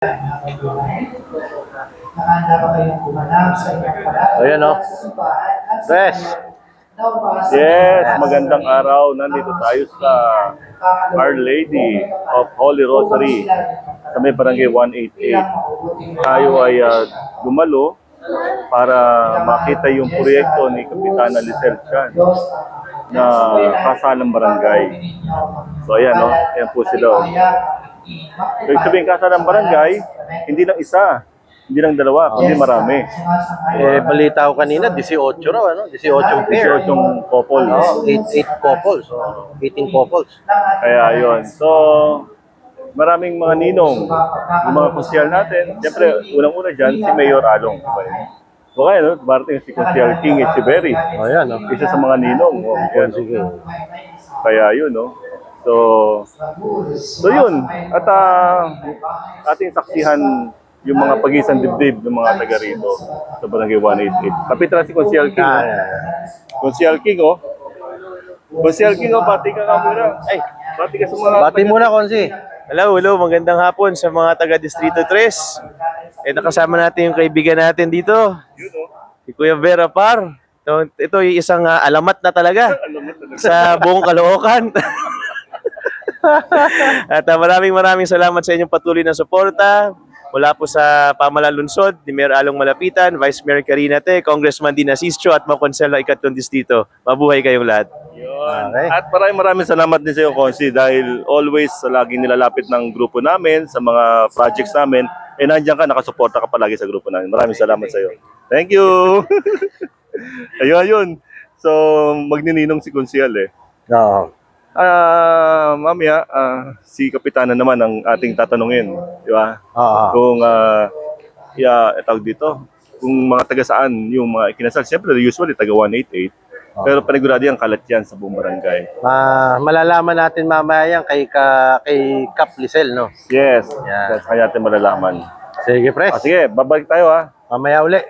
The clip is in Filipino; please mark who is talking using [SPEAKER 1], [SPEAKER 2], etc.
[SPEAKER 1] Nakahanda ba kayong gumanap sa inyong paraan?
[SPEAKER 2] Ayan, oh. Tres.
[SPEAKER 3] Yes, magandang araw. Nandito tayo sa Our Lady of Holy Rosary sa may barangay 188. Tayo ay dumalo para makita yung proyekto ni Kapitana Lisel Chan na kasalang barangay. So ayan, no? Ayan po sila. Ibig sabihin, kasalang barangay, hindi lang isa, hindi lang dalawa, kundi marami.
[SPEAKER 2] Balita ko kanina, 18 raw, ano? 18 pair.
[SPEAKER 3] 18 couple.
[SPEAKER 2] 8 couples. 18 couples.
[SPEAKER 3] Kaya yun. So, maraming mga ninong, yung mga konsyal natin. Siyempre, unang-una dyan, si Mayor Along. Diba yun? So kaya, no? Barating si Konsyal King Echeverry.
[SPEAKER 2] Ayan, no?
[SPEAKER 3] Isa sa mga ninong. Yan,
[SPEAKER 2] Sige.
[SPEAKER 3] kaya yun, no? So yun. At ating saksihan yung mga pagisan dibdib ng mga taga rito sa barangay 188. Kapitan si Konsyal King. Konsyal King, oh. Konsyal King, oh, bati ka nga muna. Ay, bati ka sa mga...
[SPEAKER 2] Bati muna, Konsi.
[SPEAKER 4] Hello, magandang hapon sa mga taga Distrito 3. Nakasama natin yung kaibigan natin dito,
[SPEAKER 3] Yun, oh.
[SPEAKER 4] si Kuya Vera Par. Ito yung isang alamat na talaga
[SPEAKER 3] Alam mo talaga.
[SPEAKER 4] sa buong Caloocan. At maraming salamat sa inyong patuloy na suporta. Mula po sa Pamahalaan Lungsod, ni Mayor Along Malapitan, Vice Mayor Karina Te, Congressman Dina Asistio at mga konselo ikatlong distrito. Mabuhay kayong lahat.
[SPEAKER 3] Yun.
[SPEAKER 2] Okay.
[SPEAKER 3] At maraming salamat din sa iyo, Konsi, dahil always laging nilalapit ng grupo namin sa mga projects namin. Nandiyan ka, nakasuporta ka palagi sa grupo namin. Maraming salamat sa iyo. Thank you! Ayun. So, magnininong si Konsyal eh.
[SPEAKER 2] Oo.
[SPEAKER 3] Mamaya, si Kapitana naman ang ating tatanungin. Di ba?
[SPEAKER 2] Oo.
[SPEAKER 3] Kung, tawag dito, kung mga taga saan yung mga ikinasal. Siyempre, usually taga 188. Pero panigurado yan, kalat yan sa buong barangay.
[SPEAKER 2] Malalaman natin mamaya yan kay Kap Lisel, no?
[SPEAKER 3] Yes,
[SPEAKER 2] Yan.
[SPEAKER 3] kaya natin malalaman.
[SPEAKER 2] Sige, Pres.
[SPEAKER 3] Sige, babalik tayo ha.
[SPEAKER 2] Mamaya uli.